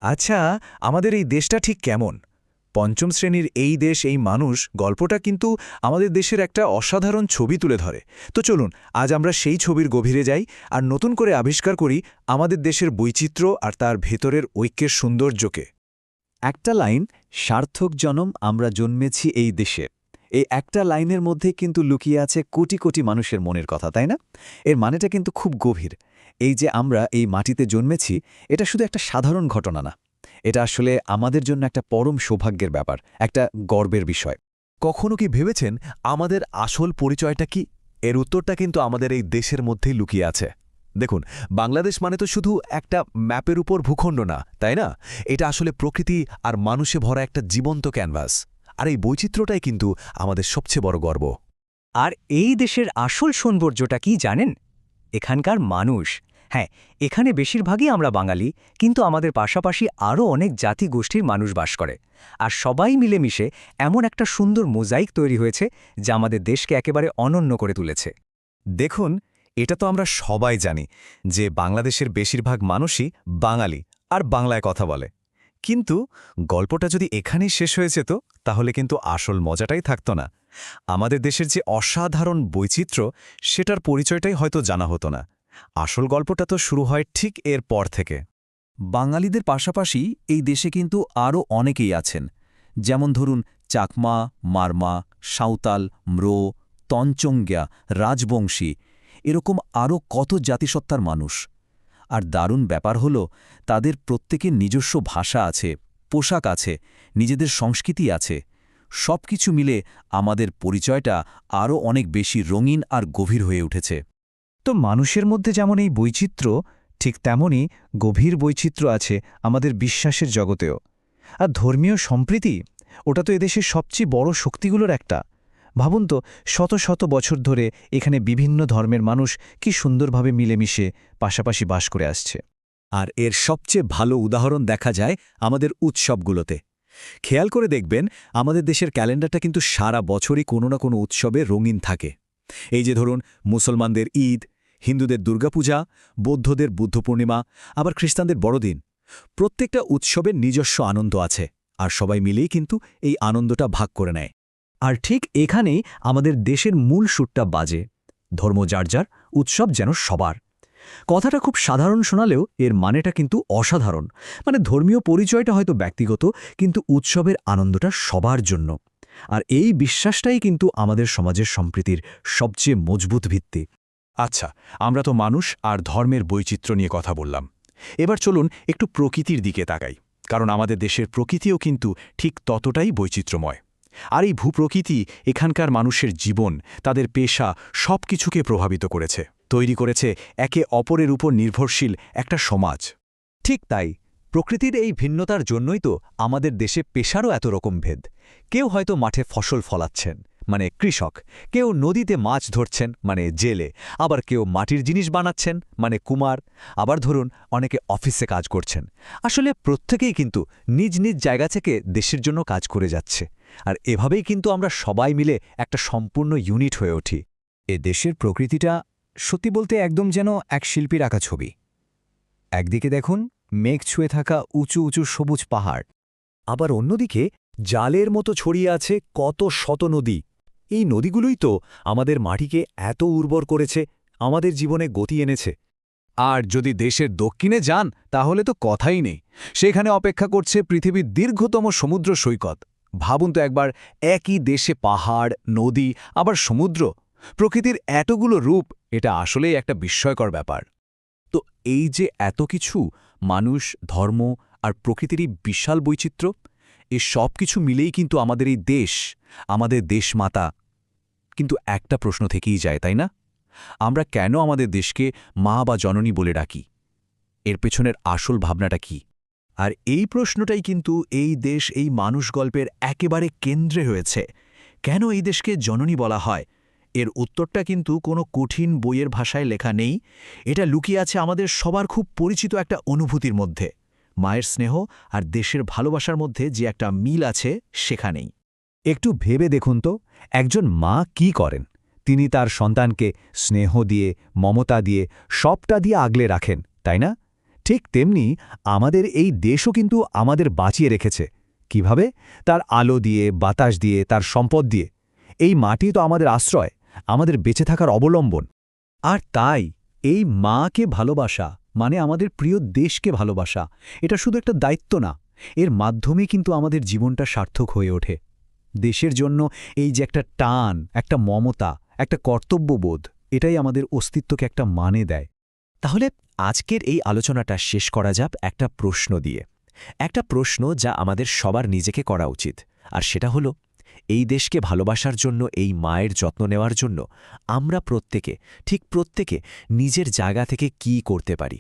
আচ্ছা, আমাদের এই দেশটা ঠিক কেমন? পঞ্চম শ্রেণীর এই দেশ এই মানুষ গল্পটা কিন্তু আমাদের দেশের একটা অসাধারণ ছবি তুলে ধরে। তো চলুন আজ আমরা সেই ছবির গভীরে যাই আর নতুন করে আবিষ্কার করি আমাদের দেশের বৈচিত্র্য আর তার ভেতরের ঐক্যের সৌন্দর্যকে। একটা লাইন, সার্থক জনম আমরা জন্মেছি এই দেশে। এই একটা লাইনের মধ্যে কিন্তু লুকিয়ে আছে কোটি কোটি মানুষের মনের কথা, তাই না? এর মানেটা কিন্তু খুব গভীর। এই যে আমরা এই মাটিতে জন্মেছি, এটা শুধু একটা সাধারণ ঘটনা না। এটা আসলে আমাদের জন্য একটা পরম সৌভাগ্যের ব্যাপার, একটা গর্বের বিষয়। কখনো কি ভেবেছেন আমাদের আসল পরিচয়টা কি? এর উত্তরটা কিন্তু আমাদের এই দেশের মধ্যেই লুকিয়ে আছে। দেখুন, বাংলাদেশ মানে তো শুধু একটা ম্যাপের উপর ভূখণ্ড না, তাই না? এটা আসলে প্রকৃতি আর মানুষে ভরা একটা জীবন্ত ক্যানভাস। আর এই বৈচিত্র্যটাই কিন্তু আমাদের সবচেয়ে বড় গর্ব। আর এই দেশের আসল সৌন্দর্যটা কি জানেন? এখানকার মানুষ। হ্যাঁ, এখানে বেশিরভাগই আমরা বাঙালি, কিন্তু আমাদের পাশাপাশি আরও অনেক জাতি গোষ্ঠীর মানুষ বাস করে। আর সবাই মিলেমিশে এমন একটা সুন্দর মোজাইক তৈরি হয়েছে যা আমাদের দেশকে একেবারে অনন্য করে তুলেছে। দেখুন, এটা তো আমরা সবাই জানি যে বাংলাদেশের বেশিরভাগ মানুষই বাঙালি আর বাংলায় কথা বলে। কিন্তু গল্পটা যদি এখানেই শেষ হয়ে যেত, তাহলে কিন্তু আসল মজাটাই থাকত না। আমাদের দেশের যে অসাধারণ বৈচিত্র্য, সেটার পরিচয়টাই হয়তো জানা হতো না। আসল গল্পটা তো শুরু হয় ঠিক এর পর থেকে। বাঙালিদের পাশাপাশি এই দেশে কিন্তু আরও অনেকেই আছেন। যেমন ধরুন চাকমা, মারমা, সাঁওতাল, ম্রো, তঞ্চঙ্গ্যা, রাজবংশী, এরকম আরও কত জাতিসত্তার মানুষ। আর দারুণ ব্যাপার হল, তাদের প্রত্যেকের নিজস্ব ভাষা আছে, পোশাক আছে, নিজেদের সংস্কৃতি আছে। সব কিছু মিলে আমাদের পরিচয়টা আরও অনেক বেশি রঙিন আর গভীর হয়ে উঠেছে। তো মানুষের মধ্যে যেমন এই বৈচিত্র্য, ঠিক তেমনই গভীর বৈচিত্র্য আছে আমাদের বিশ্বাসের জগতেও। আর ধর্মীয় সম্প্রীতি, ওটা তো এদেশের সবচেয়ে বড় শক্তিগুলোর একটা। ভাবুন তো, শত শত বছর ধরে এখানে বিভিন্ন ধর্মের মানুষ কি সুন্দরভাবে মিলেমিশে পাশাপাশি বাস করে আসছে। আর এর সবচেয়ে ভালো উদাহরণ দেখা যায় আমাদের উৎসবগুলোতে। খেয়াল করে দেখবেন, আমাদের দেশের ক্যালেন্ডারটা কিন্তু সারা বছরই কোনো না কোনো উৎসবে রঙিন থাকে। এই যে ধরুন, মুসলমানদের ঈদ, হিন্দুদের দুর্গাপূজা, বৌদ্ধদের বুদ্ধ পূর্ণিমা, আবার খ্রিস্টানদের বড়দিন। প্রত্যেকটা উৎসবের নিজস্ব আনন্দ আছে, আর সবাই মিলেই কিন্তু এই আনন্দটা ভাগ করে নেয়। আর ঠিক এখানেই আমাদের দেশের মূল সুরটা বাজে। ধর্ম যার যার, উৎসব যেন সবার। কথাটা খুব সাধারণ শোনালেও এর মানেটা কিন্তু অসাধারণ। মানে ধর্মীয় পরিচয়টা হয়তো ব্যক্তিগত, কিন্তু উৎসবের আনন্দটা সবার জন্য। আর এই বিশ্বাসটাই কিন্তু আমাদের সমাজের সম্প্রীতির সবচেয়ে মজবুত ভিত্তি। আচ্ছা, আমরা তো মানুষ আর ধর্মের বৈচিত্র্য নিয়ে কথা বললাম। এবার চলুন একটু প্রকৃতির দিকে তাকাই, কারণ আমাদের দেশের প্রকৃতিও কিন্তু ঠিক ততটাই বৈচিত্র্যময়। আর এই ভূপ্রকৃতি এখানকার মানুষের জীবন, তাদের পেশা, সব কিছুকে প্রভাবিত করেছে, তৈরি করেছে একে অপরের উপর নির্ভরশীল একটা সমাজ। ঠিক তাই, প্রকৃতির এই ভিন্নতার জন্যই তো আমাদের দেশে পেশারও এত রকম ভেদ। কেউ হয়তো মাঠে ফসল ফলাচ্ছেন, মানে কৃষক, কেউ নদীতে মাছ ধরছেন, মানে জেলে, আবার কেউ মাটির জিনিস বানাচ্ছেন, মানে কুমার, আবার ধরুন অনেকে অফিসে কাজ করছেন। আসলে প্রত্যেকেই কিন্তু নিজ নিজ জায়গা থেকে দেশের জন্য কাজ করে যাচ্ছে। আর এভাবেই কিন্তু আমরা সবাই মিলে একটা সম্পূর্ণ ইউনিট হয়ে উঠি। এ দেশের প্রকৃতিটা সত্যি বলতে একদম যেন এক শিল্পীর আঁকা ছবি। একদিকে দেখুন মেঘ ছুঁয়ে থাকা উঁচু উঁচু সবুজ পাহাড়, আবার অন্যদিকে জালের মতো ছড়িয়ে আছে কত শত নদী। এই নদীগুলোই তো আমাদের মাটিকে এত উর্বর করেছে, আমাদের জীবনে গতি এনেছে। আর যদি দেশের দক্ষিণে যান তাহলে তো কথাই নেই, সেখানে অপেক্ষা করছে পৃথিবীর দীর্ঘতম সমুদ্র সৈকত। ভাবুন তো একবার, একই দেশে পাহাড়, নদী, আবার সমুদ্র, প্রকৃতির এতগুলো রূপ, এটা আসলেই একটা বিস্ময়কর ব্যাপার। তো এই যে এত কিছু, মানুষ, ধর্ম আর প্রকৃতিরই বিশাল বৈচিত্র্য, এ সব কিছু মিলেই কিন্তু আমাদের এই দেশ, আমাদের দেশমাতা। কিন্তু একটা প্রশ্ন থেকেই যায়, তাই না? আমরা কেন আমাদের দেশকে মা বা জননী বলে ডাকি? এর পেছনের আসল ভাবনাটা কি? আর এই প্রশ্নটাই কিন্তু এই দেশ, এই মানুষ গল্পের একেবারে কেন্দ্রে রয়েছে। কেন এই দেশকে জননী বলা হয়? এর উত্তরটা কিন্তু কোনো কঠিন বইয়ের ভাষায় লেখা নেই। এটা লুকিয়ে আছে আমাদের সবার খুব পরিচিত একটা অনুভূতির মধ্যে। মায়ের স্নেহ আর দেশের ভালোবাসার মধ্যে যে একটা মিল আছে, সেখানেই। একটু ভেবে দেখুন তো, একজন মা কি করেন? তিনি তার সন্তানকে স্নেহ দিয়ে, মমতা দিয়ে, সবটা দিয়ে আগলে রাখেন, তাই না? ঠিক তেমনি আমাদের এই দেশও কিন্তু আমাদের বাঁচিয়ে রেখেছে কিভাবে? তার আলো দিয়ে, বাতাস দিয়ে, তার সম্পদ দিয়ে। এই মাটি তো আমাদের আশ্রয়, আমাদের বেঁচে থাকার অবলম্বন। আর তাই এই মাকে ভালোবাসা মানে আমাদের প্রিয় দেশকে ভালোবাসা, এটা শুধু একটা দায়িত্ব না, এর মাধ্যমে কিন্তু আমাদের জীবনটা সার্থক হয়ে ওঠে। দেশের জন্য এই যে একটা টান, একটা মমতা, একটা কর্তব্যবোধ, এটাই আমাদের অস্তিত্বকে একটা মানে দেয়। তাহলে আজকের এই আলোচনাটা শেষ করা যাক একটা প্রশ্ন দিয়ে, একটা প্রশ্ন যা আমাদের সবার নিজেকে করা উচিত, আর সেটা হলো এই দেশকে ভালোবাসার জন্য, এই মায়ের যত্ন নেওয়ার জন্য আমরা প্রত্যেকে, ঠিক প্রত্যেকে নিজের জায়গা থেকে কি করতে পারি।